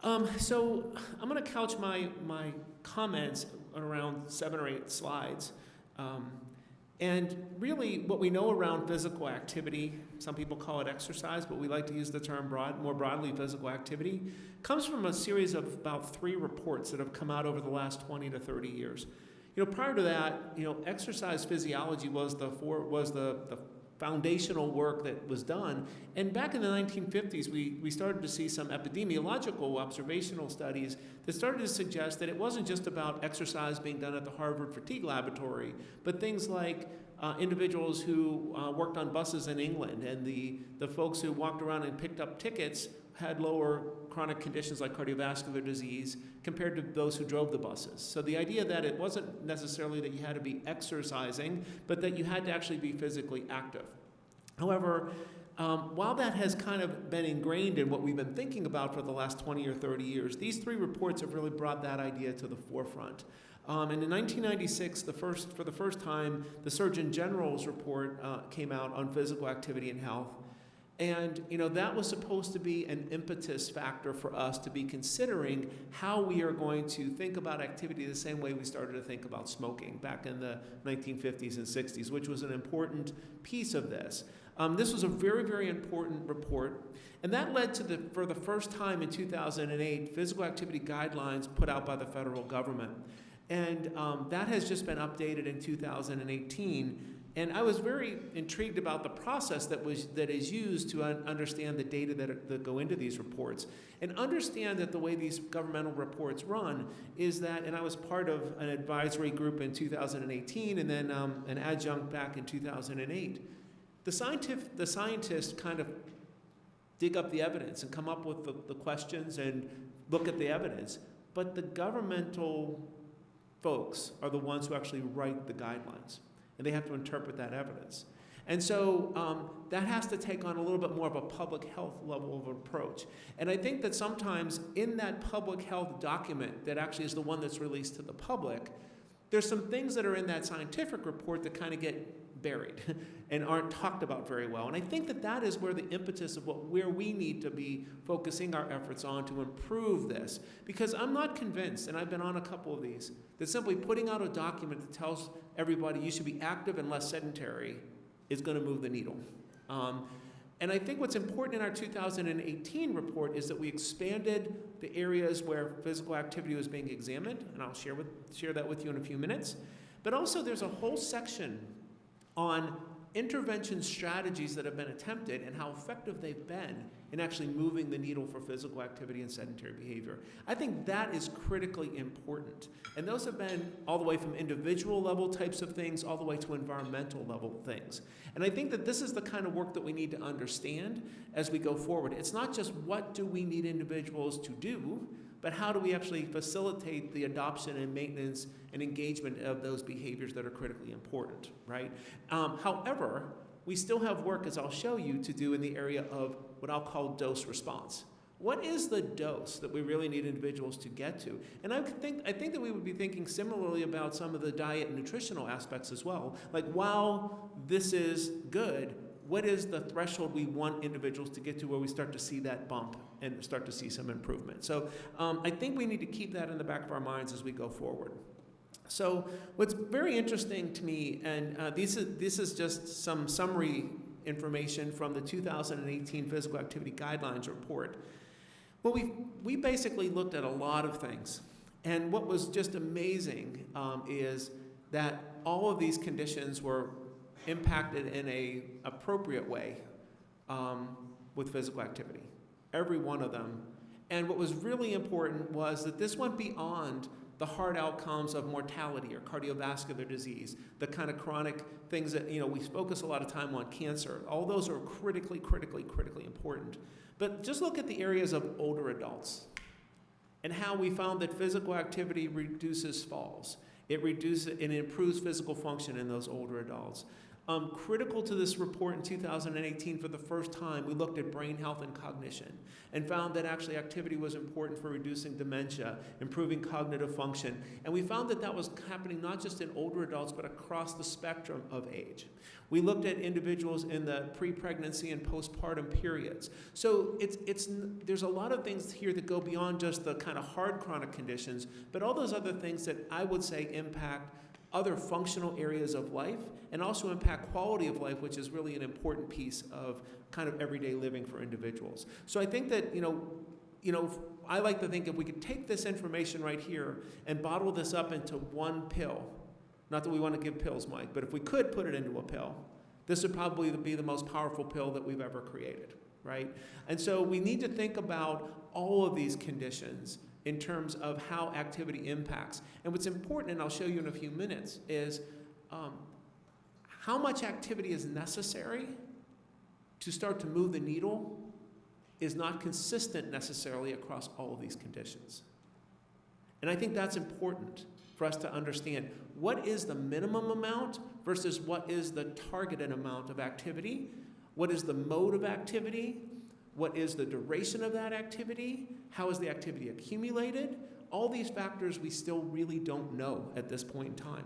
So I'm going to couch my comments around 7 or 8 slides. And really what we know around physical activity, some people call it exercise, but we like to use the term more broadly physical activity, comes from a series of about 3 reports that have come out over the last 20 to 30 years. Prior to that, exercise physiology was the foundational work that was done. And back in the 1950s, we started to see some epidemiological observational studies that started to suggest that it wasn't just about exercise being done at the Harvard Fatigue Laboratory, but things like individuals who worked on buses in England, and the folks who walked around and picked up tickets had lower chronic conditions like cardiovascular disease compared to those who drove the buses. So the idea that it wasn't necessarily that you had to be exercising, but that you had to actually be physically active. However, while that has kind of been ingrained in what we've been thinking about for the last 20 or 30 years, these 3 reports have really brought that idea to the forefront. And in 1996, for the first time, the Surgeon General's report came out on physical activity and health. And that was supposed to be an impetus factor for us to be considering how we are going to think about activity the same way we started to think about smoking back in the 1950s and 60s, which was an important piece of this. This was a very, very important report, and that led to for the first time in 2008, physical activity guidelines put out by the federal government. And that has just been updated in 2018. And I was very intrigued about the process that is used to understand the data that go into these reports, and understand that the way these governmental reports run is that, and I was part of an advisory group in 2018, and then an adjunct back in 2008. The scientists kind of dig up the evidence and come up with the questions and look at the evidence, but the governmental folks are the ones who actually write the guidelines. And they have to interpret that evidence. And so that has to take on a little bit more of a public health level of approach. And I think that sometimes in that public health document that actually is the one that's released to the public, there's some things that are in that scientific report that kind of get buried and aren't talked about very well. And I think that is where the impetus of where we need to be focusing our efforts on to improve this. Because I'm not convinced, and I've been on a couple of these, that simply putting out a document that tells everybody you should be active and less sedentary is going to move the needle. And I think what's important in our 2018 report is that we expanded the areas where physical activity was being examined, and I'll share that with you in a few minutes. But also there's a whole section on intervention strategies that have been attempted and how effective they've been in actually moving the needle for physical activity and sedentary behavior. I think that is critically important. And those have been all the way from individual level types of things all the way to environmental level things. And I think that this is the kind of work that we need to understand as we go forward. It's not just what do we need individuals to do, but how do we actually facilitate the adoption and maintenance and engagement of those behaviors that are critically important, right? However, we still have work, as I'll show you, to do in the area of what I'll call dose response. What is the dose that we really need individuals to get to? And I think that we would be thinking similarly about some of the diet and nutritional aspects as well. Like, while this is good, what is the threshold we want individuals to get to where we start to see that bump and start to see some improvement? So I think we need to keep that in the back of our minds as we go forward. So what's very interesting to me, and this is just some summary information from the 2018 Physical Activity Guidelines report. Well, we basically looked at a lot of things. And what was just amazing is that all of these conditions were impacted in an appropriate way with physical activity, every one of them. And what was really important was that this went beyond the hard outcomes of mortality or cardiovascular disease, the kind of chronic things that, we focus a lot of time on cancer. All those are critically important. But just look at the areas of older adults and how we found that physical activity reduces falls. It improves physical function in those older adults. Critical to this report in 2018, for the first time, we looked at brain health and cognition and found that actually activity was important for reducing dementia, improving cognitive function. And we found that that was happening not just in older adults, but across the spectrum of age. We looked at individuals in the pre-pregnancy and postpartum periods. So there's a lot of things here that go beyond just the kind of hard chronic conditions, but all those other things that I would say impact other functional areas of life and also impact quality of life, which is really an important piece of kind of everyday living for individuals. So I think that, I like to think if we could take this information right here and bottle this up into one pill, not that we want to give pills, Mike, but if we could put it into a pill, this would probably be the most powerful pill that we've ever created, right? And so we need to think about all of these conditions in terms of how activity impacts. And what's important, and I'll show you in a few minutes, is how much activity is necessary to start to move the needle is not consistent necessarily across all of these conditions. And I think that's important for us to understand. What is the minimum amount versus what is the targeted amount of activity? What is the mode of activity? What is the duration of that activity? How is the activity accumulated? All these factors we still really don't know at this point in time.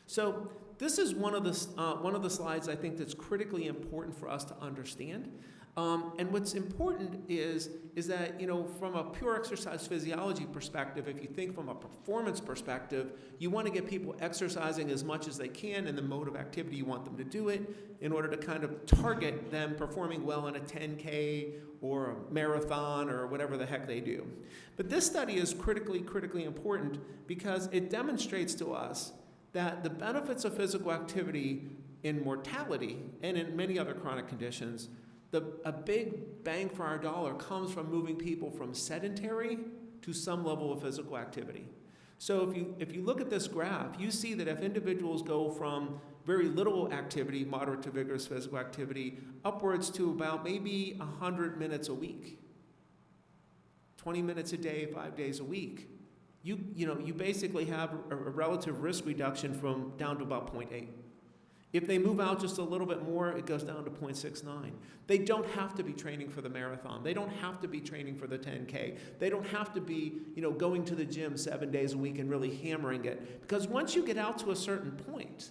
So this is one of the slides I think that's critically important for us to understand. And what's important is that, from a pure exercise physiology perspective, if you think from a performance perspective, you want to get people exercising as much as they can in the mode of activity you want them to do it in order to kind of target them performing well in a 10K or a marathon or whatever the heck they do. But this study is critically important because it demonstrates to us that the benefits of physical activity in mortality and in many other chronic conditions, a big bang for our dollar comes from moving people from sedentary to some level of physical activity. So if you look at this graph, you see that if individuals go from very little activity, moderate to vigorous physical activity, upwards to about maybe 100 minutes a week, 20 minutes a day, 5 days a week, you basically have a relative risk reduction from down to about 0.8. If they move out just a little bit more, it goes down to 0.69. They don't have to be training for the marathon. They don't have to be training for the 10K. They don't have to be, going to the gym 7 days a week and really hammering it. Because once you get out to a certain point,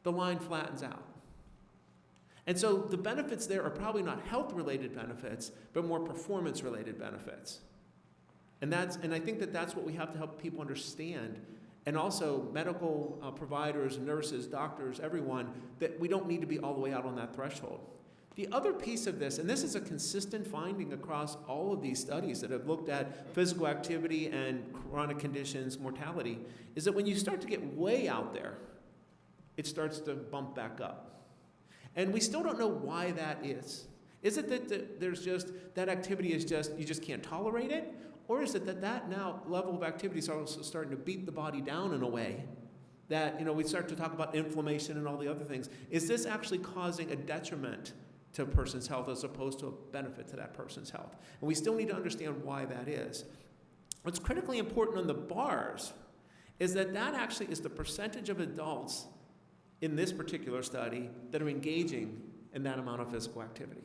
the line flattens out. And so the benefits there are probably not health-related benefits, but more performance-related benefits. And I think that's what we have to help people understand. And also medical providers, nurses, doctors, everyone, that we don't need to be all the way out on that threshold. The other piece of this, and this is a consistent finding across all of these studies that have looked at physical activity and chronic conditions, mortality, is that when you start to get way out there, it starts to bump back up. And we still don't know why that is. Is it that there's just, that activity is just, you just can't tolerate it? Or is it that now level of activity is also starting to beat the body down in a way that, we start to talk about inflammation and all the other things. Is this actually causing a detriment to a person's health as opposed to a benefit to that person's health? And we still need to understand why that is. What's critically important on the bars is that actually is the percentage of adults in this particular study that are engaging in that amount of physical activity.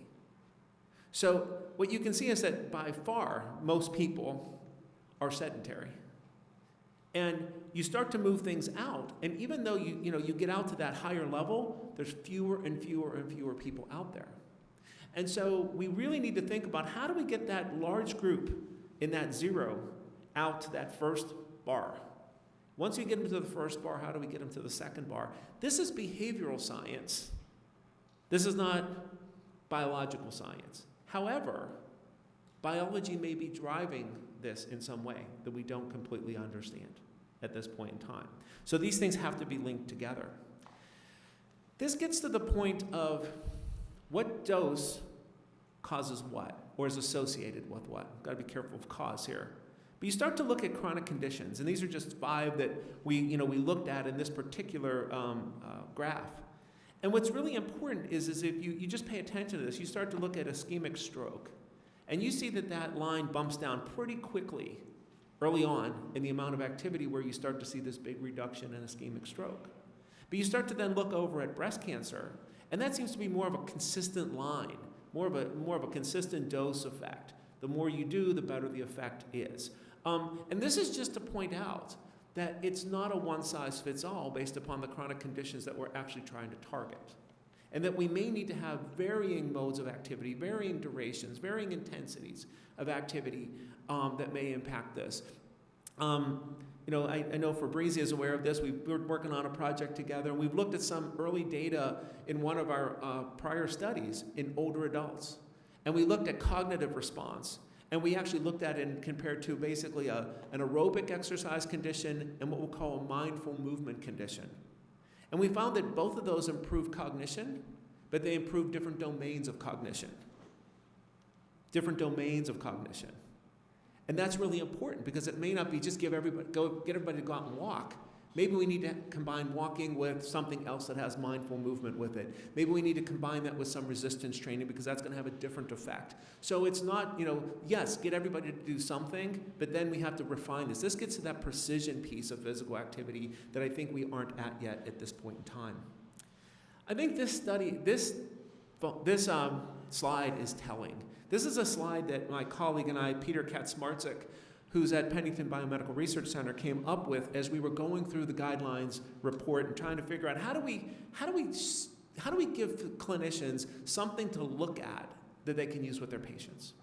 So what you can see is that by far, most people are sedentary. And you start to move things out, and even though you get out to that higher level, there's fewer and fewer and fewer people out there. And so we really need to think about how do we get that large group in that zero out to that first bar. Once we get them to the first bar, how do we get them to the second bar? This is behavioral science. This is not biological science. However, biology may be driving this in some way that we don't completely understand at this point in time. So these things have to be linked together. This gets to the point of what dose causes what, or is associated with what. Got to be careful of cause here. But you start to look at chronic conditions, and these are just 5 that we looked at in this particular graph. And what's really important is if you just pay attention to this, you start to look at ischemic stroke. And you see that line bumps down pretty quickly early on in the amount of activity where you start to see this big reduction in ischemic stroke. But you start to then look over at breast cancer, and that seems to be more of a consistent line, more of a consistent dose effect. The more you do, the better the effect is. And this is just to point out that it's not a one-size-fits-all based upon the chronic conditions that we're actually trying to target. And that we may need to have varying modes of activity, varying durations, varying intensities of activity that may impact this. I know Fabrizi is aware of this. We're working on a project together, and we've looked at some early data in one of our prior studies in older adults. And we looked at cognitive response. And we actually looked at it and compared to basically an aerobic exercise condition and what we'll call a mindful movement condition. And we found that both of those improved cognition, but they improved different domains of cognition. Different domains of cognition. And that's really important because it may not be just get everybody to go out and walk. Maybe we need to combine walking with something else that has mindful movement with it. Maybe we need to combine that with some resistance training because that's going to have a different effect. So it's not, yes, get everybody to do something, but then we have to refine this. This gets to that precision piece of physical activity that I think we aren't at yet at this point in time. I think this study, this slide is telling. This is a slide that my colleague and I, Peter Kaczmarczyk, who's at Pennington Biomedical Research Center, came up with as we were going through the guidelines report and trying to figure out how do we give clinicians something to look at that they can use with their patients.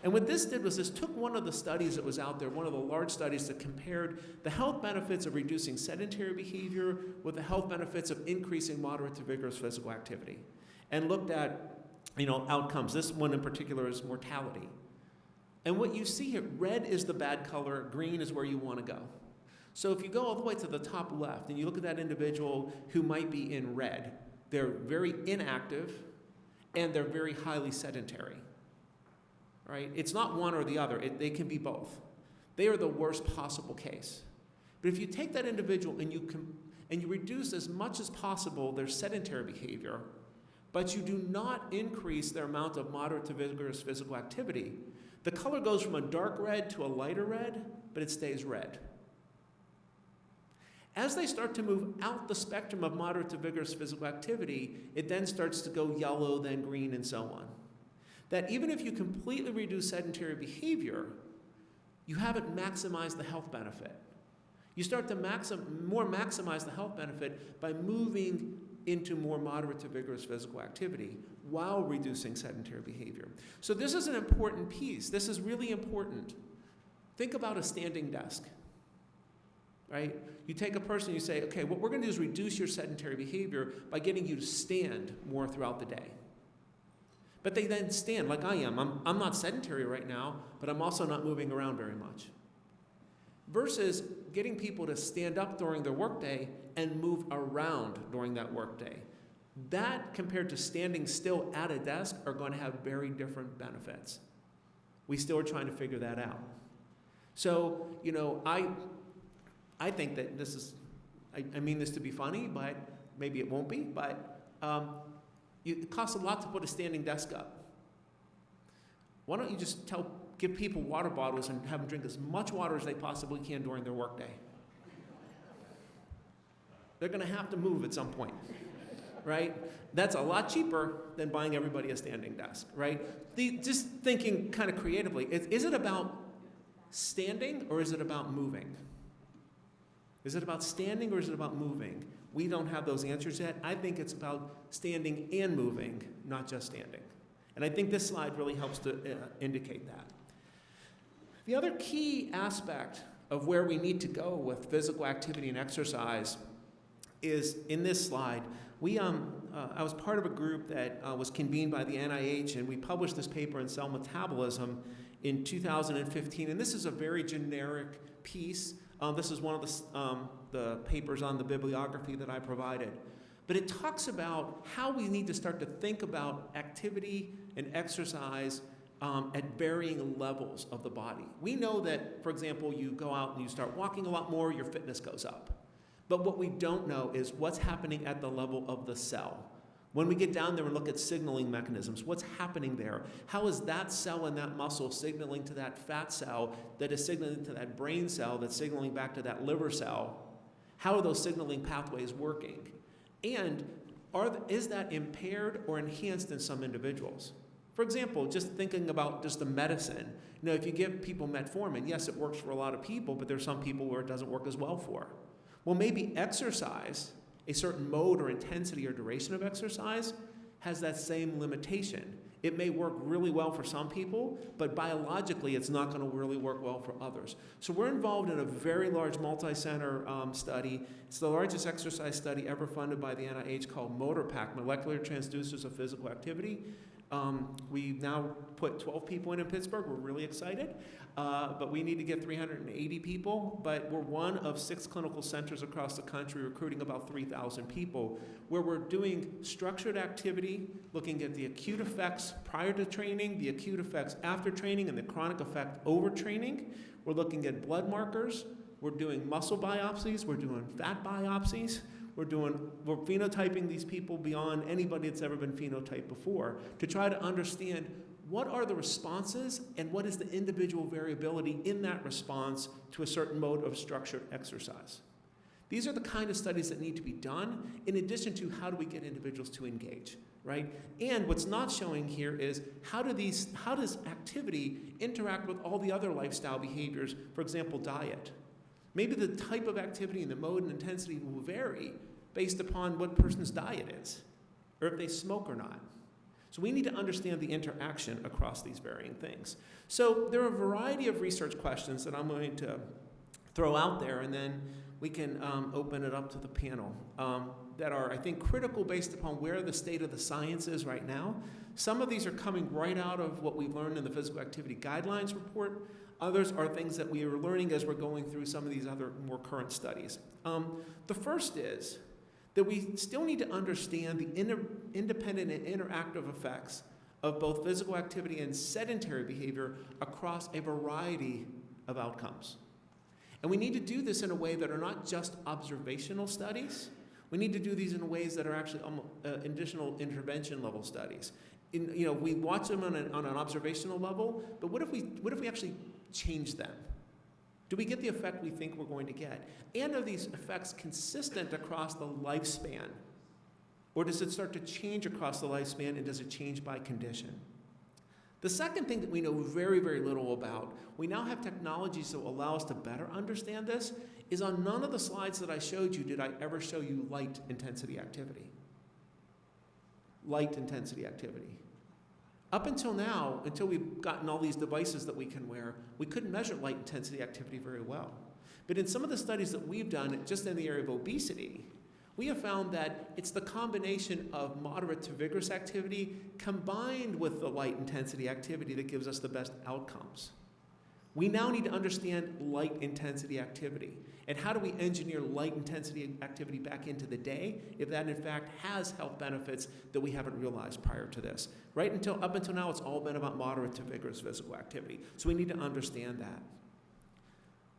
And what this did was this took one of the studies that was out there, one of the large studies that compared the health benefits of reducing sedentary behavior with the health benefits of increasing moderate to vigorous physical activity, and looked at outcomes. This one in particular is mortality. And what you see here, red is the bad color, green is where you want to go. So if you go all the way to the top left and you look at that individual who might be in red, they're very inactive and they're very highly sedentary, right? It's not one or the other, they can be both. They are the worst possible case. But if you take that individual and you reduce as much as possible their sedentary behavior, but you do not increase their amount of moderate to vigorous physical activity, the color goes from a dark red to a lighter red, but it stays red. As they start to move out the spectrum of moderate to vigorous physical activity, it then starts to go yellow, then green, and so on. That even if you completely reduce sedentary behavior, you haven't maximized the health benefit. You start to maximize the health benefit by moving into more moderate to vigorous physical activity while reducing sedentary behavior. So this is an important piece. This is really important. Think about a standing desk, right? You take a person, you say, okay, what we're going to do is reduce your sedentary behavior by getting you to stand more throughout the day. But they then stand like I am. I'm not sedentary right now, but I'm also not moving around very much. Versus getting people to stand up during their workday and move around during that workday. That, compared to standing still at a desk, are going to have very different benefits. We still are trying to figure that out. So, I think that this is, I mean this to be funny, but maybe it won't be, but it costs a lot to put a standing desk up. Why don't you just give people water bottles and have them drink as much water as they possibly can during their workday? They're going to have to move at some point, right? That's a lot cheaper than buying everybody a standing desk, right? Just thinking kind of creatively, is it about standing or is it about moving? Is it about standing or is it about moving? We don't have those answers yet. I think it's about standing and moving, not just standing. And I think this slide really helps to indicate that. The other key aspect of where we need to go with physical activity and exercise is in this slide. I was part of a group that was convened by the NIH, and we published this paper in Cell Metabolism in 2015. And this is a very generic piece. This is one of the papers on the bibliography that I provided. But it talks about how we need to start to think about activity and exercise at varying levels of the body. We know that, for example, you go out and you start walking a lot more, your fitness goes up. But what we don't know is what's happening at the level of the cell. When we get down there and look at signaling mechanisms, what's happening there? How is that cell and that muscle signaling to that fat cell that is signaling to that brain cell that's signaling back to that liver cell? How are those signaling pathways working? And is that impaired or enhanced in some individuals? For example, just thinking about just the medicine. If you give people metformin, yes, it works for a lot of people, but there's some people where it doesn't work as well for. Well, maybe exercise, a certain mode or intensity or duration of exercise, has that same limitation. It may work really well for some people, but biologically it's not going to really work well for others. So we're involved in a very large multi-center study. It's the largest exercise study ever funded by the NIH called MotorPAC, Molecular Transducers of Physical Activity. We've now put 12 people in Pittsburgh. We're really excited, but we need to get 380 people. But we're one of 6 clinical centers across the country recruiting about 3,000 people, where we're doing structured activity, looking at the acute effects prior to training, the acute effects after training, and the chronic effect over training. We're looking at blood markers. We're doing muscle biopsies. We're doing fat biopsies. We're phenotyping these people beyond anybody that's ever been phenotyped before to try to understand what are the responses and what is the individual variability in that response to a certain mode of structured exercise. These are the kind of studies that need to be done in addition to how do we get individuals to engage, right? And what's not showing here is how does activity interact with all the other lifestyle behaviors, for example, diet. Maybe the type of activity and the mode and intensity will vary based upon what person's diet is, or if they smoke or not. So we need to understand the interaction across these varying things. So there are a variety of research questions that I'm going to throw out there, and then we can open it up to the panel that are, I think, critical based upon where the state of the science is right now. Some of these are coming right out of what we've learned in the Physical Activity Guidelines report. Others are things that we are learning as we're going through some of these other more current studies. The first is that we still need to understand the independent and interactive effects of both physical activity and sedentary behavior across a variety of outcomes. And we need to do this in a way that are not just observational studies. We need to do these in ways that are actually additional intervention level studies. We watch them on an observational level, but what if we actually change them? Do we get the effect we think we're going to get? And are these effects consistent across the lifespan? Or does it start to change across the lifespan, and does it change by condition? The second thing that we know very, very little about, we now have technologies that will allow us to better understand this, is on none of the slides that I showed you did I ever show you light intensity activity. Light intensity activity. Up until now, until we've gotten all these devices that we can wear, we couldn't measure light intensity activity very well. But in some of the studies that we've done, just in the area of obesity, we have found that it's the combination of moderate to vigorous activity combined with the light intensity activity that gives us the best outcomes. We now need to understand light intensity activity. And how do we engineer light intensity activity back into the day if that in fact has health benefits that we haven't realized prior to this? Up until now, it's all been about moderate to vigorous physical activity. So we need to understand that.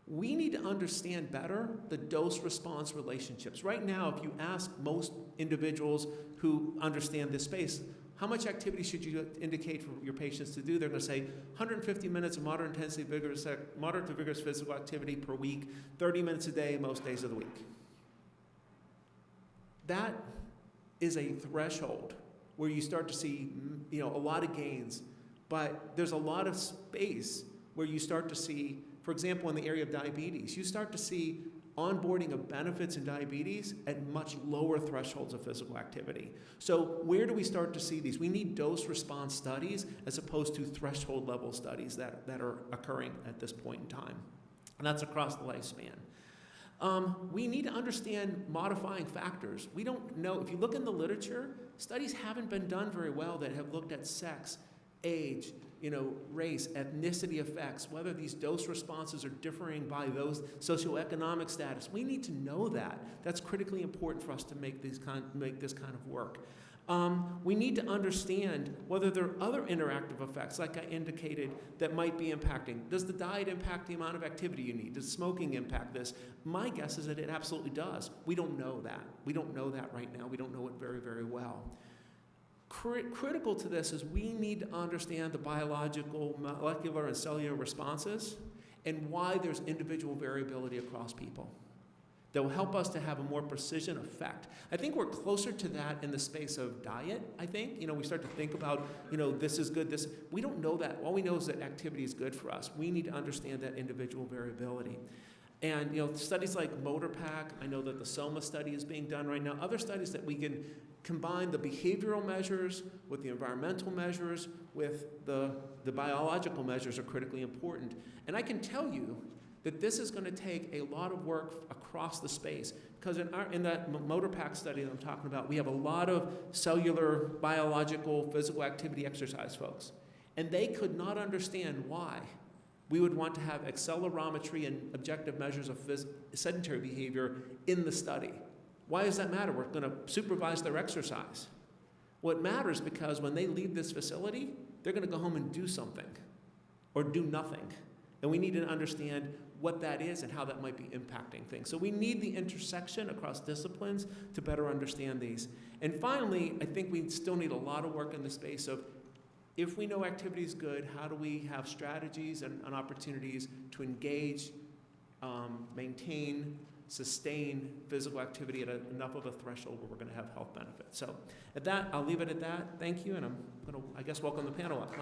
We need to understand better the dose-response relationships. Right now, if you ask most individuals who understand this space, how much activity should you indicate for your patients to do? They're going to say 150 minutes of moderate to vigorous physical activity per week, 30 minutes a day, most days of the week. That is a threshold where you start to see, a lot of gains, but there's a lot of space where you start to see, for example, in the area of diabetes, you start to see onboarding of benefits in diabetes at much lower thresholds of physical activity. So where do we start to see these? We need dose-response studies as opposed to threshold-level studies that are occurring at this point in time. And that's across the lifespan. We need to understand modifying factors. We don't know. If you look in the literature, studies haven't been done very well that have looked at sex, age, race, ethnicity effects, whether these dose responses are differing by those socioeconomic status. We need to know that. That's critically important for us to make this kind of work. We need to understand whether there are other interactive effects, like I indicated, that might be impacting. Does the diet impact the amount of activity you need? Does smoking impact this? My guess is that it absolutely does. We don't know that. We don't know that right now. We don't know it very, very well. Critical to this is we need to understand the biological, molecular, and cellular responses and why there's individual variability across people. that will help us to have a more precision effect. I think we're closer to that in the space of diet, I think. We start to think about, this is good, this. We don't know that. All we know is that activity is good for us. We need to understand that individual variability. And, studies like MotorPack, I know that the Sowa study is being done right now. Other studies that we can combine the behavioral measures with the environmental measures with the biological measures are critically important. And I can tell you that this is going to take a lot of work across the space, because in that MotorPack study that I'm talking about, we have a lot of cellular, biological, physical activity exercise folks, and they could not understand why we would want to have accelerometry and objective measures of sedentary behavior in the study. Why does that matter? We're going to supervise their exercise. Well, it matters because when they leave this facility, they're going to go home and do something or do nothing. And we need to understand what that is and how that might be impacting things. So we need the intersection across disciplines to better understand these. And finally, I think we still need a lot of work in the space of, if we know activity is good, how do we have strategies and opportunities to engage, maintain, sustain physical activity at enough of a threshold where we're going to have health benefits. So at that, I'll leave it at that. Thank you, and I'm going to, I guess, welcome the panel up.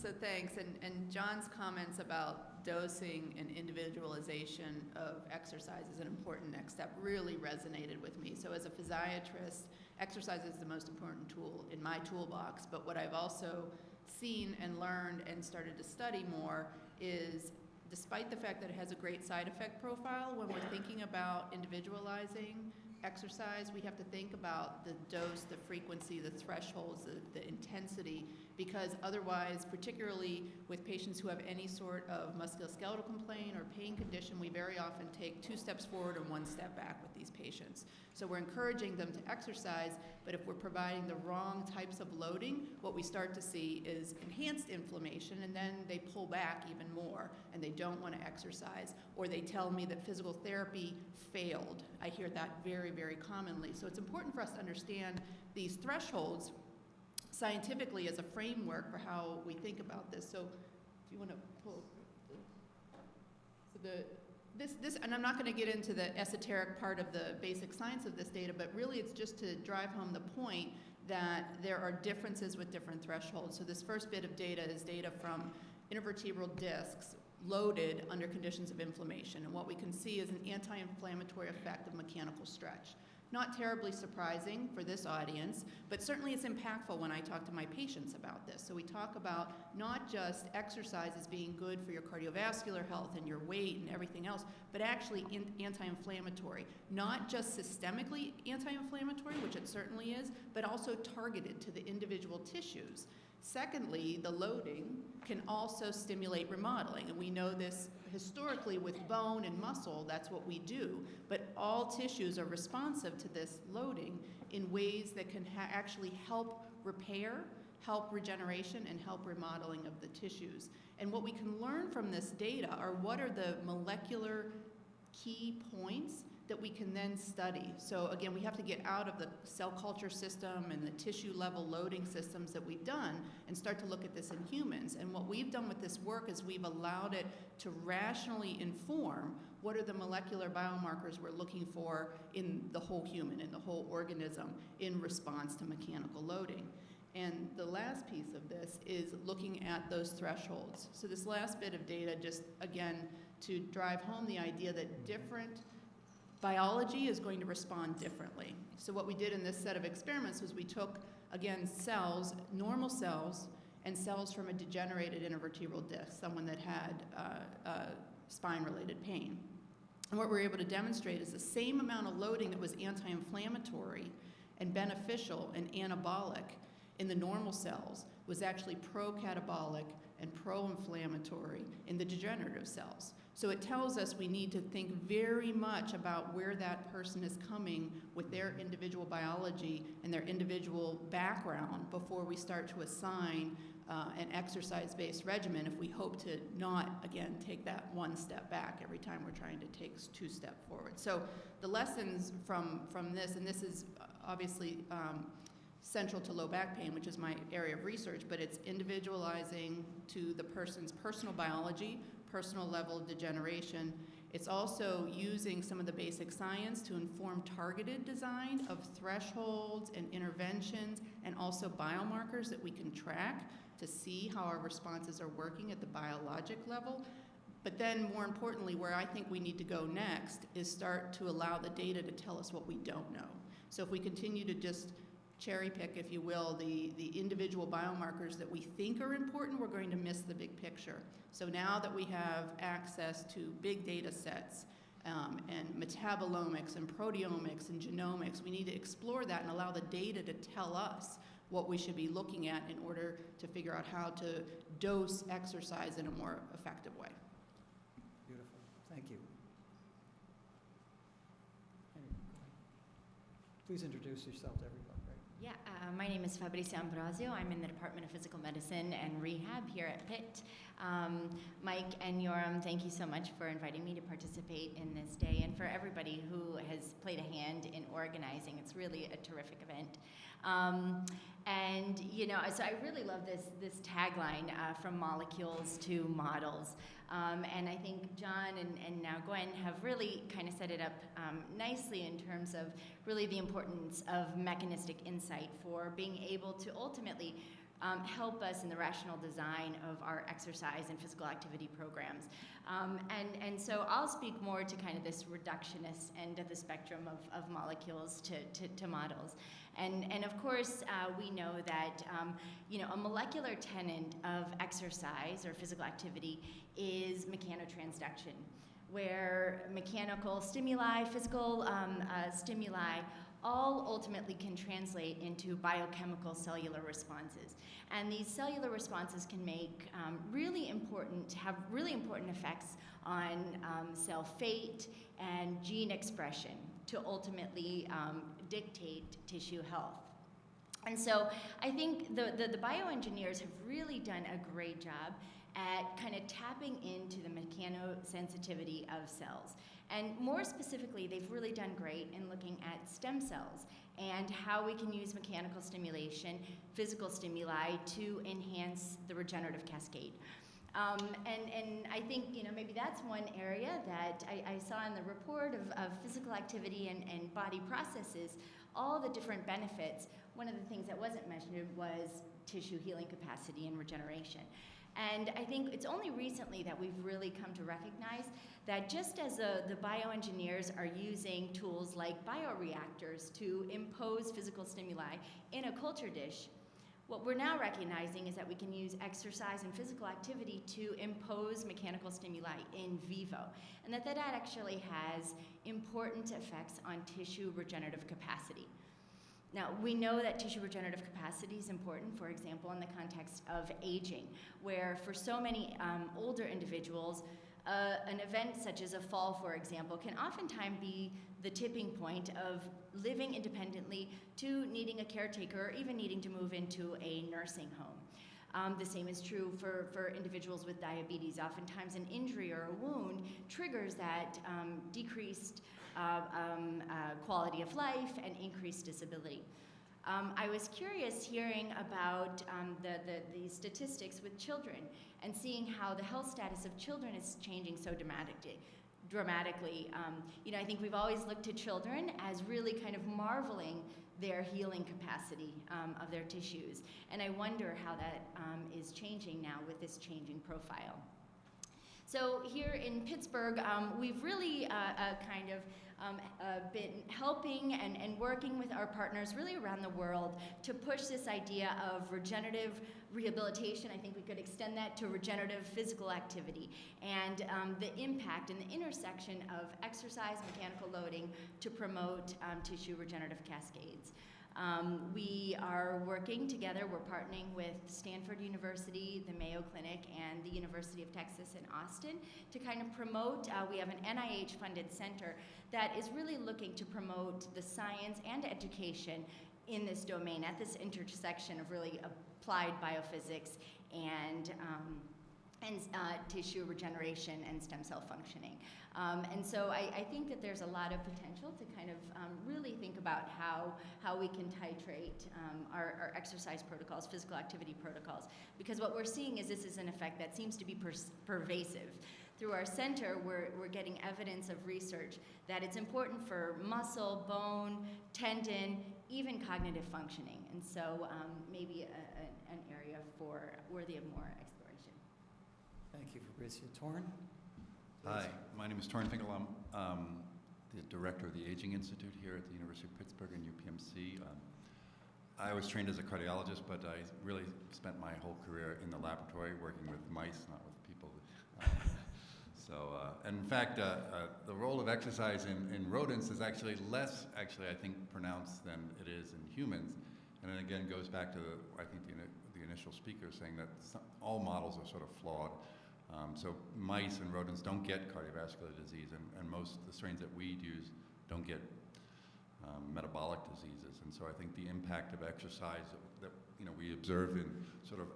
So thanks, and John's comments about dosing and individualization of exercise is an important next step really resonated with me. So as a physiatrist, exercise is the most important tool in my toolbox, but what I've also seen and learned and started to study more is, despite the fact that it has a great side effect profile, when we're thinking about individualizing exercise, we have to think about the dose, the frequency, the thresholds, the intensity, because otherwise, particularly with patients who have any sort of musculoskeletal complaint or pain condition, we very often take 2 steps forward and 1 step back with these patients. So we're encouraging them to exercise, but if we're providing the wrong types of loading, what we start to see is enhanced inflammation, and then they pull back even more, and they don't want to exercise, or they tell me that physical therapy failed. I hear that very, very commonly. So it's important for us to understand these thresholds scientifically as a framework for how we think about this. So if you want to pull, this, and I'm not going to get into the esoteric part of the basic science of this data, but really it's just to drive home the point that there are differences with different thresholds. So this first bit of data is data from intervertebral discs loaded under conditions of inflammation. And what we can see is an anti-inflammatory effect of mechanical stretch. Not terribly surprising for this audience, but certainly it's impactful when I talk to my patients about this. So we talk about not just exercise as being good for your cardiovascular health and your weight and everything else, but actually anti-inflammatory. Not just systemically anti-inflammatory, which it certainly is, but also targeted to the individual tissues. Secondly, the loading can also stimulate remodeling, and we know this historically with bone and muscle, that's what we do, but all tissues are responsive to this loading in ways that can actually help repair, help regeneration, and help remodeling of the tissues. And what we can learn from this data are what are the molecular key points that we can then study. So again, we have to get out of the cell culture system and the tissue level loading systems that we've done and start to look at this in humans. And what we've done with this work is we've allowed it to rationally inform what are the molecular biomarkers we're looking for in the whole human, in the whole organism, in response to mechanical loading. And the last piece of this is looking at those thresholds. So this last bit of data, just again, to drive home the idea that different biology is going to respond differently. So what we did in this set of experiments was we took, again, cells, normal cells, and cells from a degenerated intervertebral disc, someone that had spine-related pain. And what we're able to demonstrate is the same amount of loading that was anti-inflammatory and beneficial and anabolic in the normal cells was actually pro-catabolic and pro-inflammatory in the degenerative cells. So it tells us we need to think very much about where that person is coming with their individual biology and their individual background before we start to assign an exercise-based regimen if we hope to not, again, take that 1 step back every time we're trying to take 2 steps forward. So the lessons from this, and this is obviously central to low back pain, which is my area of research, but it's individualizing to the person's personal biology, personal level of degeneration. It's also using some of the basic science to inform targeted design of thresholds and interventions, and also biomarkers that we can track to see how our responses are working at the biologic level. But then, more importantly, where I think we need to go next is start to allow the data to tell us what we don't know. So if we continue to just cherry pick, if you will, the individual biomarkers that we think are important, we're going to miss the big picture. So now that we have access to big data sets and metabolomics and proteomics and genomics, we need to explore that and allow the data to tell us what we should be looking at in order to figure out how to dose exercise in a more effective way. Beautiful. Thank you. Please introduce yourself to everybody. Yeah, my name is Fabiana Ambrosio. I'm in the Department of Physical Medicine and Rehab here at Pitt. Mike and Yoram, thank you so much for inviting me to participate in this day, and for everybody who has played a hand in organizing. It's really a terrific event. And you know, so I really love this tagline, from molecules to models. And I think John and now Gwen have really kind of set it up nicely in terms of really the importance of mechanistic insight for being able to ultimately help us in the rational design of our exercise and physical activity programs. And so I'll speak more to kind of this reductionist end of the spectrum of molecules to models. And of course, we know that you know, a molecular tenet of exercise or physical activity is mechanotransduction, where mechanical stimuli, physical stimuli, all ultimately can translate into biochemical cellular responses. And these cellular responses can make have really important effects on cell fate and gene expression to ultimately dictate tissue health. And so I think the bioengineers have really done a great job at kind of tapping into the mechanosensitivity of cells. And more specifically, they've really done great in looking at stem cells and how we can use mechanical stimulation, physical stimuli, to enhance the regenerative cascade. And I think, you know, maybe that's one area that I saw in the report of physical activity and body processes, all the different benefits. One of the things that wasn't mentioned was tissue healing capacity and regeneration. And I think it's only recently that we've really come to recognize that just as the bioengineers are using tools like bioreactors to impose physical stimuli in a culture dish, what we're now recognizing is that we can use exercise and physical activity to impose mechanical stimuli in vivo, and that actually has important effects on tissue regenerative capacity. Now, we know that tissue regenerative capacity is important, for example, in the context of aging, where for so many older individuals, an event such as a fall, for example, can oftentimes be the tipping point of living independently to needing a caretaker or even needing to move into a nursing home. The same is true for individuals with diabetes. Oftentimes an injury or a wound triggers that decreased quality of life and increased disability. I was curious hearing about the statistics with children and seeing how the health status of children is changing so dramatically. You know, I think we've always looked to children as really kind of marveling their healing capacity of their tissues. And I wonder how that is changing now with this changing profile. So here in Pittsburgh, we've really kind of been helping and working with our partners really around the world to push this idea of regenerative rehabilitation. I think we could extend that to regenerative physical activity and the impact and the intersection of exercise, mechanical loading to promote tissue regenerative cascades. We are working together, we're partnering with Stanford University, the Mayo Clinic, and the University of Texas in Austin to kind of promote, we have an NIH-funded center that is really looking to promote the science and education in this domain, at this intersection of really applied biophysics and and tissue regeneration and stem cell functioning. And so I think that there's a lot of potential to kind of really think about how we can titrate our exercise protocols, physical activity protocols, because what we're seeing is this is an effect that seems to be pervasive. Through our center, we're getting evidence of research that it's important for muscle, bone, tendon, even cognitive functioning. And so maybe an area worthy of more exploration. Thank you, Fabrizio. Toren? Hi, my name is Toren Finkel. I'm the director of the Aging Institute here at the University of Pittsburgh and UPMC. I was trained as a cardiologist, but I really spent my whole career in the laboratory working with mice, not with people. And in fact, the role of exercise in rodents is actually less, I think, pronounced than it is in humans. And then again, goes back to, I think, the initial speaker saying that all models are sort of flawed. So mice and rodents don't get cardiovascular disease, and most of the strains that we use don't get metabolic diseases. And so I think the impact of exercise that we observe in sort of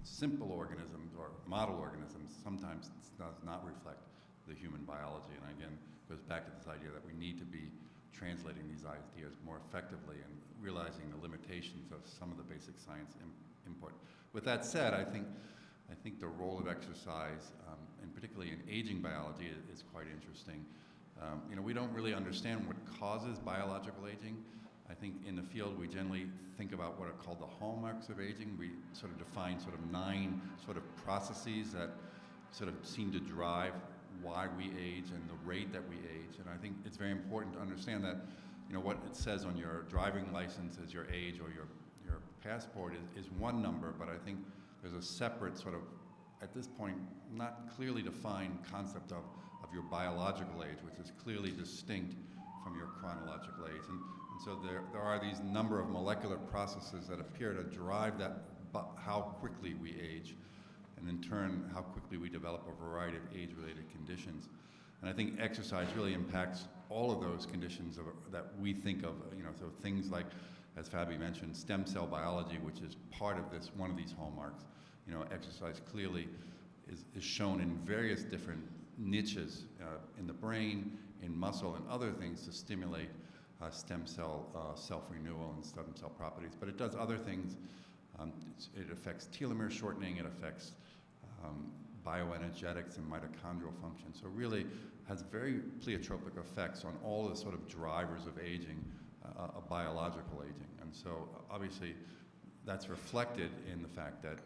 simple organisms or model organisms sometimes does not reflect the human biology. And again, goes back to this idea that we need to be translating these ideas more effectively and realizing the limitations of some of the basic science input. With that said, I think the role of exercise, and particularly in aging biology, is quite interesting. We don't really understand what causes biological aging. I think in the field we generally think about what are called the hallmarks of aging. We sort of define sort of 9 sort of processes that sort of seem to drive why we age and the rate that we age. And I think it's very important to understand that what it says on your driving license as your age or your passport is one number, but I think there's a separate sort of, at this point, not clearly defined concept of your biological age, which is clearly distinct from your chronological age. And so there are these number of molecular processes that appear to drive that, how quickly we age, and in turn, how quickly we develop a variety of age-related conditions. And I think exercise really impacts all of those conditions that we think of, so things like, as Fabi mentioned, stem cell biology, which is part of this, one of these hallmarks. Exercise clearly is shown in various different niches in the brain, in muscle, and other things to stimulate stem cell self-renewal and stem cell properties. But it does other things. It affects telomere shortening. It affects bioenergetics and mitochondrial function. So really has very pleiotropic effects on all the sort of drivers of aging, biological aging. And so obviously that's reflected in the fact that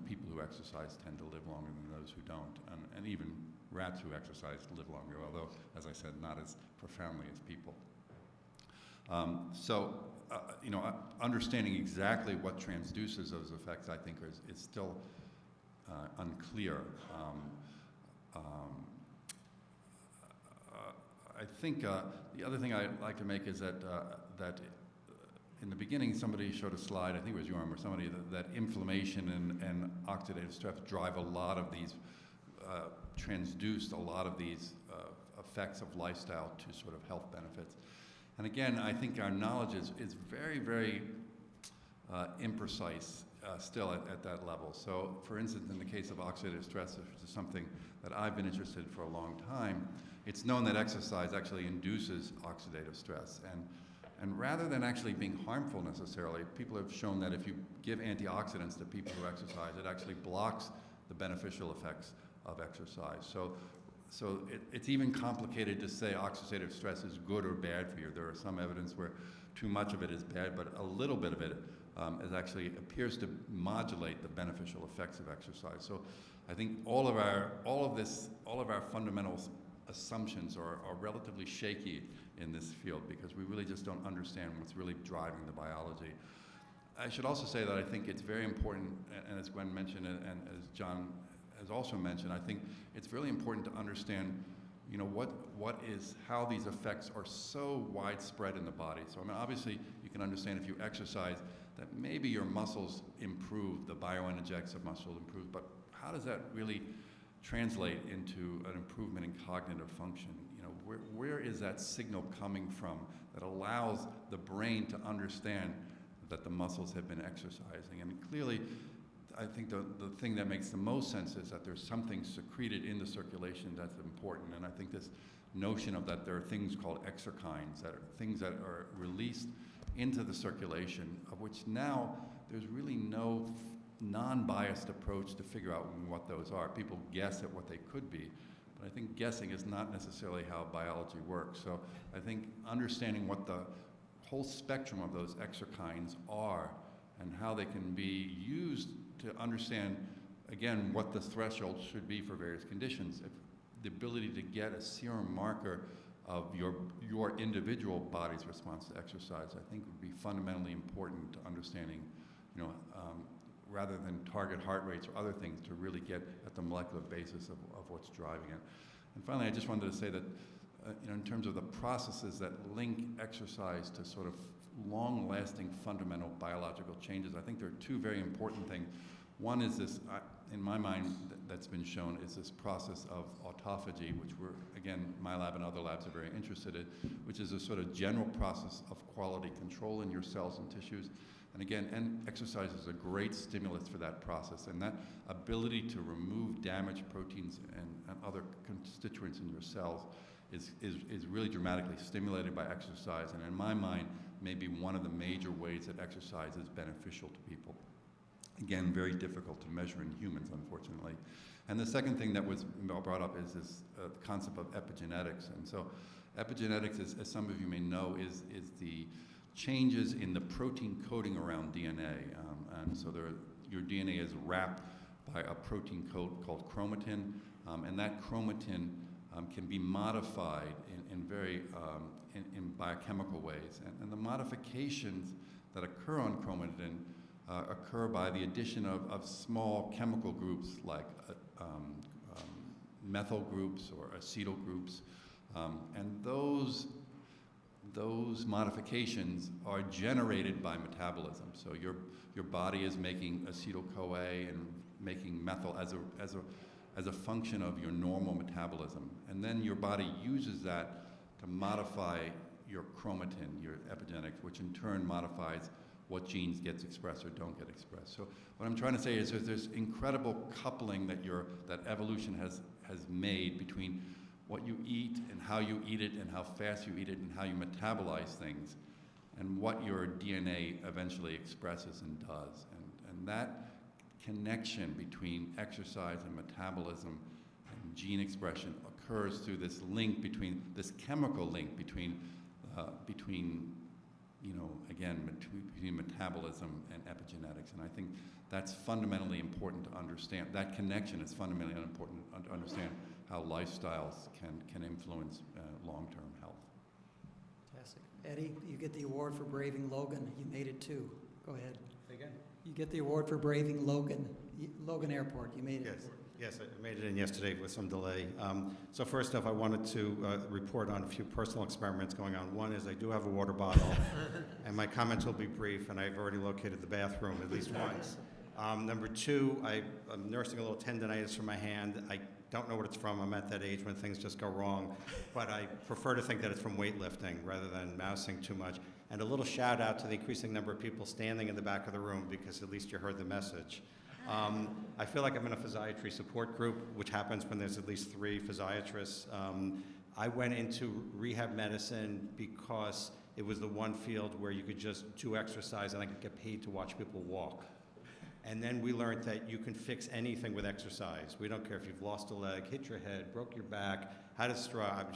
people who exercise tend to live longer than those who don't, and even rats who exercise live longer, although, as I said, not as profoundly as people. Understanding exactly what transduces those effects, I think, is still unclear. I think the other thing I'd like to make is that in the beginning, somebody showed a slide, I think it was Jorm or somebody, that inflammation and oxidative stress drive a lot of these, transduced a lot of these effects of lifestyle to sort of health benefits. And again, I think our knowledge is very, very imprecise still at that level. So, for instance, in the case of oxidative stress, which is something that I've been interested in for a long time, it's known that exercise actually induces oxidative stress. And rather than actually being harmful necessarily, people have shown that if you give antioxidants to people who exercise, it actually blocks the beneficial effects of exercise. So it's even complicated to say oxidative stress is good or bad for you. There are some evidence where too much of it is bad, but a little bit of it actually appears to modulate the beneficial effects of exercise. So I think all of our fundamental assumptions are relatively shaky in this field because we really just don't understand what's really driving the biology. I should also say that I think it's very important, and as Gwen mentioned and as John has also mentioned, I think it's really important to understand, how these effects are so widespread in the body. So I mean, obviously you can understand if you exercise that maybe your muscles improve, the bioenergetics of muscle improve, but how does that really translate into an improvement in cognitive function? Where is that signal coming from that allows the brain to understand that the muscles have been exercising? And clearly, I think the thing that makes the most sense is that there's something secreted in the circulation that's important. And I think this notion of that there are things called exerkines, that are things that are released into the circulation, of which now there's really no non-biased approach to figure out what those are. People guess at what they could be, but I think guessing is not necessarily how biology works. So I think understanding what the whole spectrum of those exerkines are and how they can be used to understand, again, what the threshold should be for various conditions. If the ability to get a serum marker of your individual body's response to exercise, I think would be fundamentally important to understanding, rather than target heart rates or other things, to really get at the molecular basis of what's driving it. And finally, I just wanted to say that, in terms of the processes that link exercise to sort of long-lasting fundamental biological changes, I think there are two very important things. One is this, in my mind, that's been shown, is this process of autophagy, which my lab and other labs are very interested in, which is a sort of general process of quality control in your cells and tissues. And again, exercise is a great stimulus for that process, and that ability to remove damaged proteins and other constituents in your cells is really dramatically stimulated by exercise, and in my mind, maybe one of the major ways that exercise is beneficial to people. Again, very difficult to measure in humans, unfortunately. And the second thing that was brought up is this concept of epigenetics. And so epigenetics, as some of you may know, is the changes in the protein coding around DNA. And so your DNA is wrapped by a protein coat called chromatin, and that chromatin can be modified in very biochemical ways. And the modifications that occur on chromatin occur by the addition of small chemical groups like methyl groups or acetyl groups. And those modifications are generated by metabolism. So your body is making acetyl-CoA and making methyl as a function of your normal metabolism. And then your body uses that to modify your chromatin, your epigenetics, which in turn modifies what genes gets expressed or don't get expressed. So what I'm trying to say is there's this incredible coupling that evolution has made between what you eat and how you eat it and how fast you eat it and how you metabolize things and what your DNA eventually expresses and does. And that connection between exercise and metabolism and gene expression occurs through this link between, this chemical link between metabolism and epigenetics. And I think that's fundamentally important to understand. That connection is fundamentally important to understand how lifestyles can influence long-term health. Fantastic. Eddie, you get the award for braving Logan. You made it too. Go ahead. Again? You get the award for braving Logan Airport. You made it. Yes, I made it in yesterday with some delay. So first off, I wanted to report on a few personal experiments going on. One is I do have a water bottle, and my comments will be brief, and I've already located the bathroom at least once. Number two, I'm nursing a little tendonitis from my hand. I don't know what it's from. I'm at that age when things just go wrong, but I prefer to think that it's from weightlifting rather than mousing too much. And a little shout out to the increasing number of people standing in the back of the room, because at least you heard the message. I feel like I'm in a physiatry support group, which happens when there's at least 3 physiatrists. I went into rehab medicine because it was the one field where you could just do exercise and I could get paid to watch people walk. And then we learned that you can fix anything with exercise. We don't care if you've lost a leg, hit your head, broke your back, had a stroke.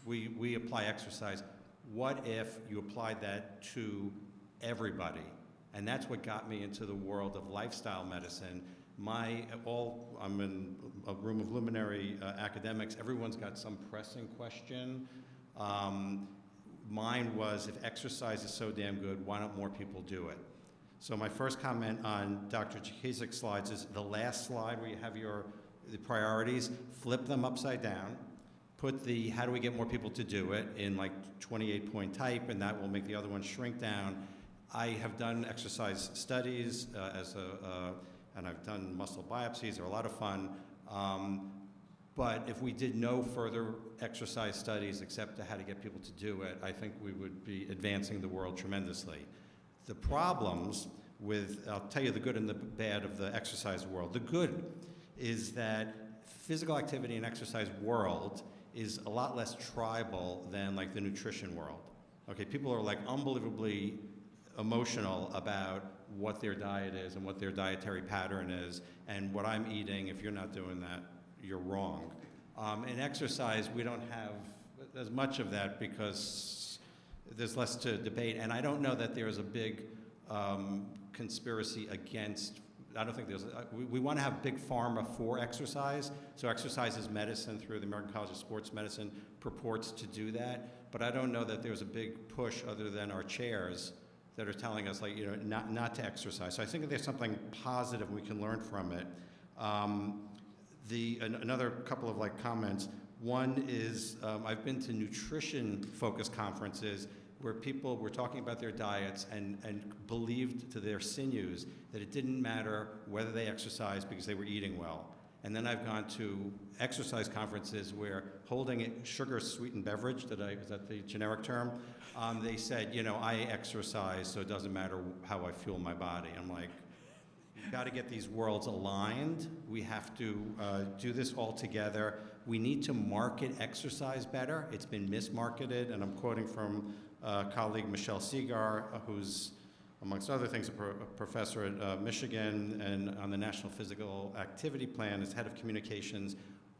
We apply exercise. What if you applied that to everybody? And that's what got me into the world of lifestyle medicine. I'm in a room of luminary academics. Everyone's got some pressing question. Mine was, if exercise is so damn good, why don't more people do it? So my first comment on Dr. Jakicic's slides is the last slide where you have the priorities, flip them upside down, put the how do we get more people to do it in like 28-point type, and that will make the other one shrink down. I have done exercise studies and I've done muscle biopsies. They're a lot of fun. But if we did no further exercise studies except to how to get people to do it, I think we would be advancing the world tremendously. The problems I'll tell you the good and the bad of the exercise world. The good is that physical activity and exercise world is a lot less tribal than like the nutrition world. Okay, people are like unbelievably emotional about what their diet is and what their dietary pattern is and what I'm eating. If you're not doing that, you're wrong. In exercise, we don't have as much of that because there's less to debate. And I don't know that there's a big conspiracy against, I don't think there's, we want to have big pharma for exercise. So exercise is medicine through the American College of Sports Medicine purports to do that. But I don't know that there's a big push other than our chairs that are telling us, like, you know, not to exercise. So I think there's something positive we can learn from it. Another couple of like comments. One is I've been to nutrition-focused conferences where people were talking about their diets and believed to their sinews that it didn't matter whether they exercised because they were eating well. And then I've gone to exercise conferences where holding a sugar-sweetened beverage, is that the generic term? They said, you know, I exercise, so it doesn't matter how I fuel my body. I'm like, we've got to get these worlds aligned. We have to do this all together. We need to market exercise better. It's been mismarketed, and I'm quoting from colleague Michelle Segar, who's, amongst other things, a professor at Michigan and on the National Physical Activity Plan as head of communications.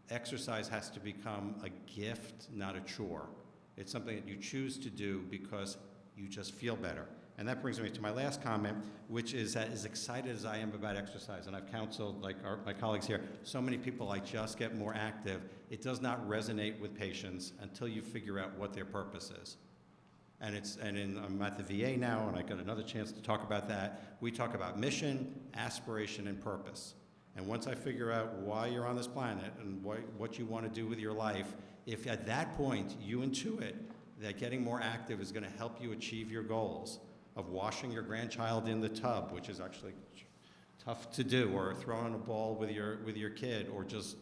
Exercise has to become a gift, not a chore. It's something that you choose to do because you just feel better. And that brings me to my last comment, which is that as excited as I am about exercise, and I've counseled, like my colleagues here, so many people like just get more active, it does not resonate with patients until you figure out what their purpose is. I'm at the VA now, and I got another chance to talk about that. We talk about mission, aspiration, and purpose. And once I figure out why you're on this planet and what you want to do with your life, if at that point you intuit that getting more active is going to help you achieve your goals of washing your grandchild in the tub, which is actually tough to do, or throwing a ball with your kid, or just,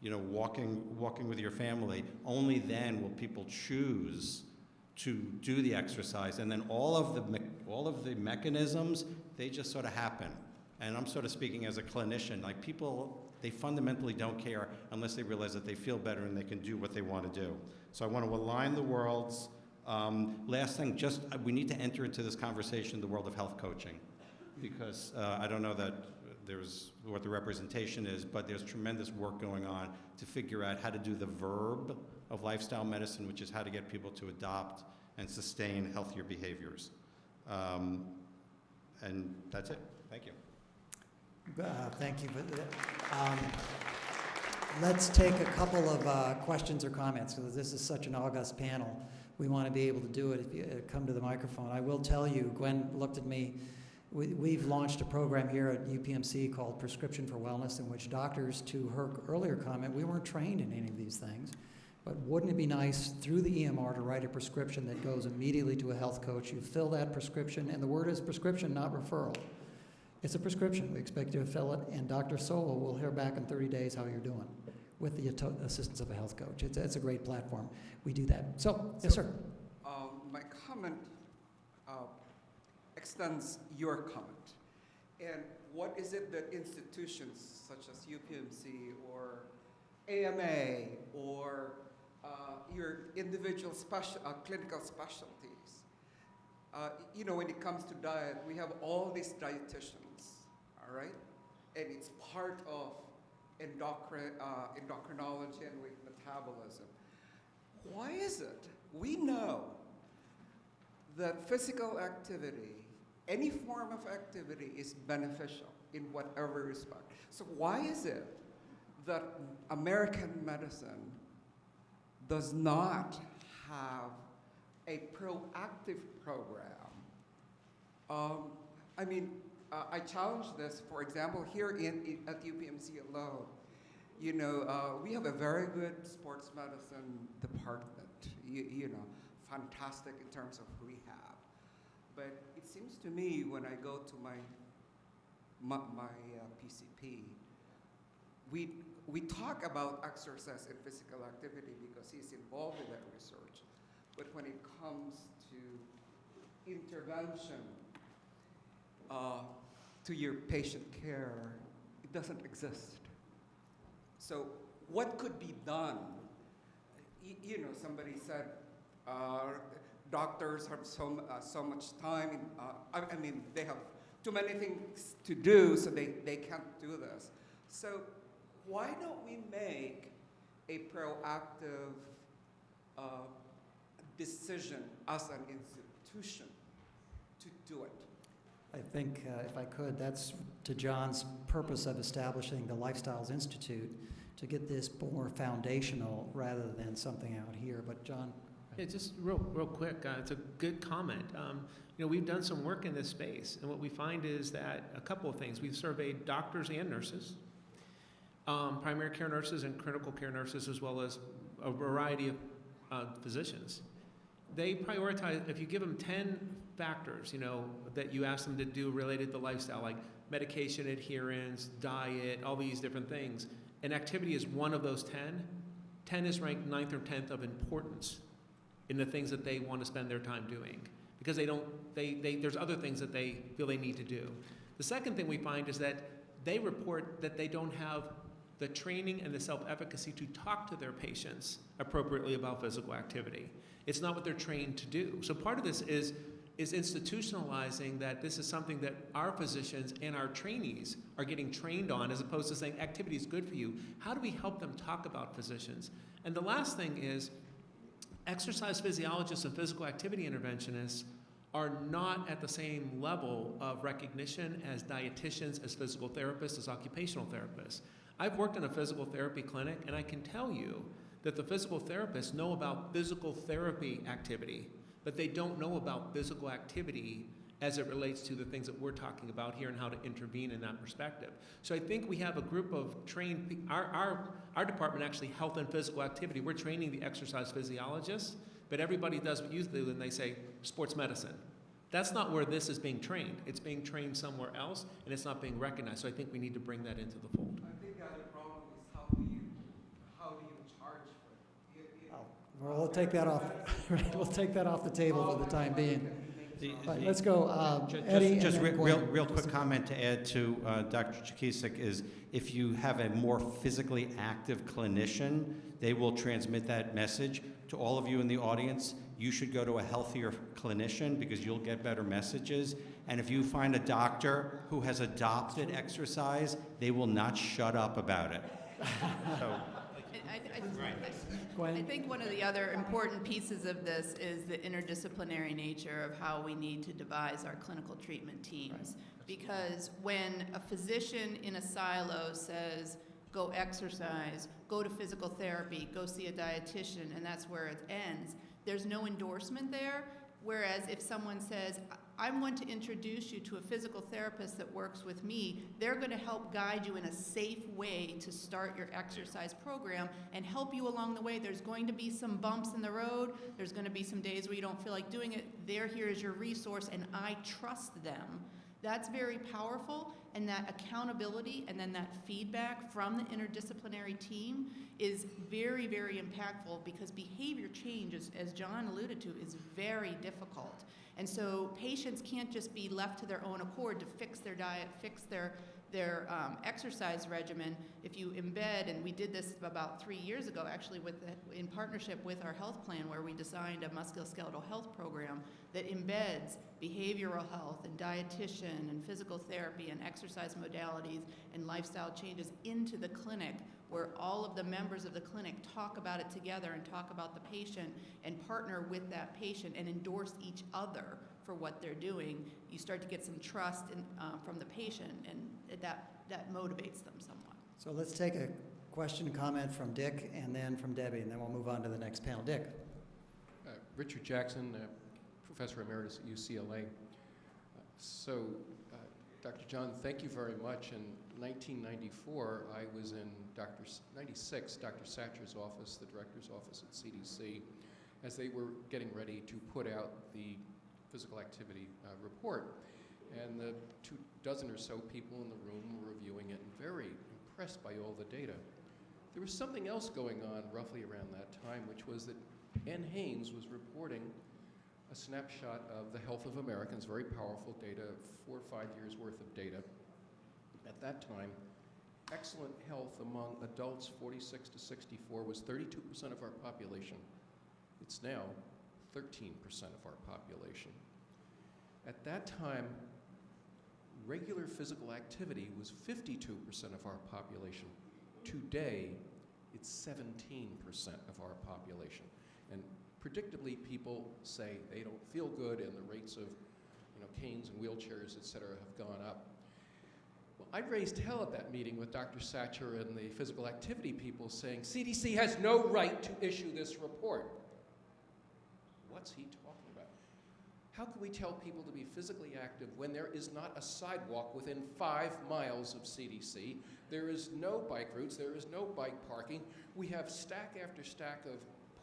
you know, walking with your family, only then will people choose to do the exercise. And then all of the mechanisms, they just sort of happen. And I'm sort of speaking as a clinician, like people, they fundamentally don't care unless they realize that they feel better and they can do what they want to do. So I want to align the worlds. Last thing, we need to enter into this conversation the world of health coaching, because I don't know that there's what the representation is, but there's tremendous work going on to figure out how to do the verb of lifestyle medicine, which is how to get people to adopt and sustain healthier behaviors. And that's it. Thank you. Thank you for that. Let's take a couple of questions or comments, because this is such an august panel. We want to be able to do it if you come to the microphone. I will tell you, Gwen looked at me. We've launched a program here at UPMC called Prescription for Wellness, in which doctors, to her earlier comment, we weren't trained in any of these things. But wouldn't it be nice through the EMR to write a prescription that goes immediately to a health coach? You fill that prescription, and the word is prescription, not referral. It's a prescription. We expect you to fill it, and Dr. Sowa will hear back in 30 days how you're doing with the assistance of a health coach. It's a great platform. We do that. So yes, sir. My comment extends your comment. And what is it that institutions such as UPMC or AMA or your individual clinical specialties, you know, when it comes to diet, we have all these dietitians, all right? And it's part of endocrinology and with metabolism. Why is it we know that physical activity, any form of activity, is beneficial in whatever respect? So why is it that American medicine does not have a proactive program? I challenge this, for example, here at UPMC alone. You know, we have a very good sports medicine department, you know, fantastic in terms of rehab. But it seems to me when I go to my PCP, we talk about exercise and physical activity because he's involved in that research. But when it comes to intervention, to your patient care, it doesn't exist. So what could be done? You know, somebody said doctors have so much time. I mean, they have too many things to do, so they can't do this. So why don't we make a proactive decision as an institution to do it? I think, if I could, that's to John's purpose of establishing the Lifestyles Institute, to get this more foundational rather than something out here. But John? Yeah, just real quick, it's a good comment. You know, we've done some work in this space, and what we find is that a couple of things. We've surveyed doctors and nurses, primary care nurses and critical care nurses, as well as a variety of physicians. They prioritize, if you give them 10 factors, you know, that you ask them to do related to lifestyle, like medication adherence, diet, all these different things, and activity is one of those 10. 10 is ranked 9th or 10th of importance in the things that they want to spend their time doing, because there's other things that they feel they need to do. The second thing we find is that they report that they don't have the training and the self-efficacy to talk to their patients appropriately about physical activity. It's not what they're trained to do. So part of this is institutionalizing that this is something that our physicians and our trainees are getting trained on, as opposed to saying activity is good for you. How do we help them talk about physicians? And the last thing is, exercise physiologists and physical activity interventionists are not at the same level of recognition as dietitians, as physical therapists, as occupational therapists. I've worked in a physical therapy clinic, and I can tell you that the physical therapists know about physical therapy activity, but they don't know about physical activity as it relates to the things that we're talking about here and how to intervene in that perspective. So I think we have a group of trained, our department actually, health and physical activity, we're training the exercise physiologists, but everybody does what you do and they say sports medicine. That's not where this is being trained. It's being trained somewhere else, and it's not being recognized. So I think we need to bring that into the fold. I think the other problem is how do you charge for it? Well, we'll take that off. We'll take that off the table for the time being. Right, let's go, Eddie. Just and then real Gwen. quick comment to add to Dr. Jakicic is, if you have a more physically active clinician, they will transmit that message to all of you in the audience. You should go to a healthier clinician because you'll get better messages. And if you find a doctor who has adopted exercise, they will not shut up about it. So, Gwen? I think one of the other important pieces of this is the interdisciplinary nature of how we need to devise our clinical treatment teams. Because when a physician in a silo says, go exercise, go to physical therapy, go see a dietitian, and that's where it ends, there's no endorsement there. Whereas if someone says, I want to introduce you to a physical therapist that works with me, they're going to help guide you in a safe way to start your exercise program and help you along the way. There's going to be some bumps in the road. There's going to be some days where you don't feel like doing it. They're here as your resource, and I trust them. That's very powerful, and that accountability and then that feedback from the interdisciplinary team is very, very impactful, because behavior change, as John alluded to, is very difficult. And so patients can't just be left to their own accord to fix their diet, fix their exercise regimen. If you embed, and we did this about 3 years ago actually in partnership with our health plan, where we designed a musculoskeletal health program that embeds behavioral health and dietitian and physical therapy and exercise modalities and lifestyle changes into the clinic, where all of the members of the clinic talk about it together and talk about the patient and partner with that patient and endorse each other for what they're doing. You start to get some trust from the patient, and that motivates them somewhat. So let's take a question and comment from Dick, and then from Debbie, and then we'll move on to the next panel. Dick. Richard Jackson, Professor Emeritus at UCLA. Dr. John, thank you very much. In 1994, I was in 96, Dr. Satcher's office, the director's office at CDC, as they were getting ready to put out the physical activity report. And the 24 or so people in the room were reviewing it and very impressed by all the data. There was something else going on roughly around that time, which was that N. Haynes was reporting a snapshot of the health of Americans, very powerful data, 4 or 5 years worth of data. At that time, excellent health among adults 46 to 64 was 32% of our population. It's now 13% of our population. At that time, regular physical activity was 52% of our population. Today, it's 17% of our population. And predictably, people say they don't feel good, and the rates of canes and wheelchairs, et cetera, have gone up. Well, I raised hell at that meeting with Dr. Satcher and the physical activity people saying, CDC has no right to issue this report. What's he talking about? How can we tell people to be physically active when there is not a sidewalk within 5 miles of CDC? There is no bike routes, there is no bike parking. We have stack after stack of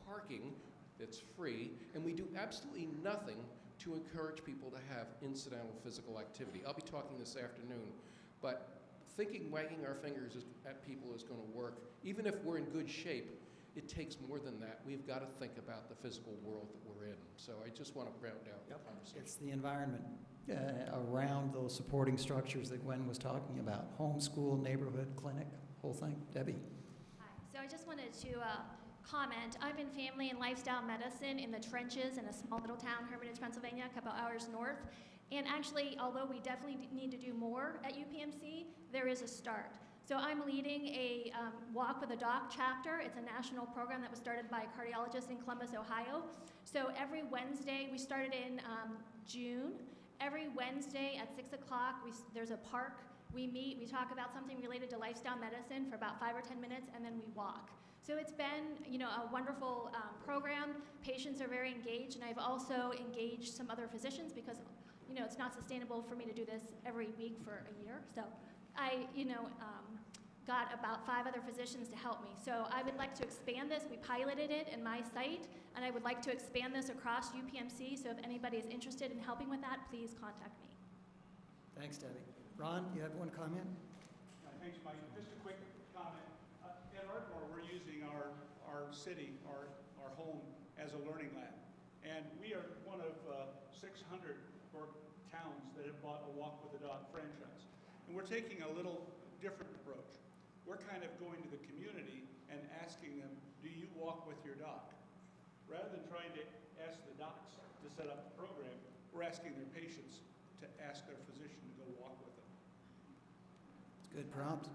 parking that's free, and we do absolutely nothing to encourage people to have incidental physical activity. I'll be talking this afternoon, but thinking wagging our fingers at people is going to work. Even if we're in good shape, it takes more than that. We've got to think about the physical world that we're in. So I just want to round out the conversation. It's the environment around those supporting structures that Gwen was talking about. Home, school, neighborhood, clinic, whole thing. Debbie. Hi. So I just wanted to comment. I'm in family and lifestyle medicine in the trenches in a small little town, Hermitage, Pennsylvania, a couple hours north. And actually, although we definitely need to do more at UPMC, there is a start. So I'm leading a Walk with a Doc chapter. It's a national program that was started by a cardiologist in Columbus, Ohio. So every Wednesday, we started in June. Every Wednesday at 6 o'clock, there's a park. We meet, we talk about something related to lifestyle medicine for about 5 or 10 minutes, and then we walk. So it's been, a wonderful program. Patients are very engaged, and I've also engaged some other physicians because, it's not sustainable for me to do this every week for a year. So I, got about 5 other physicians to help me. So I would like to expand this. We piloted it in my site, and I would like to expand this across UPMC. So if anybody is interested in helping with that, please contact me. Thanks, Debbie. Ron, you have one comment? Thanks, Mike. Just a quick comment. At Ardmore, we're using our city, our home, as a learning lab. And we are one of 600 towns that have bought a Walk with a Dog franchise. And we're taking a little different approach. We're kind of going to the community and asking them, do you walk with your dog? Rather than trying to ask the docs to set up the program, we're asking their patients to ask their physician to go walk with them. Good prompt.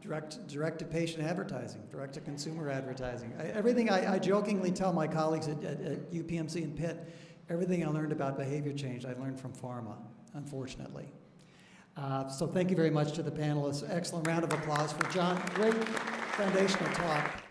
Direct to patient advertising, direct to consumer advertising. Everything I jokingly tell my colleagues at UPMC and Pitt, everything I learned about behavior change, I learned from pharma, unfortunately. So thank you very much to the panelists. Excellent round of applause for John. Great foundational talk.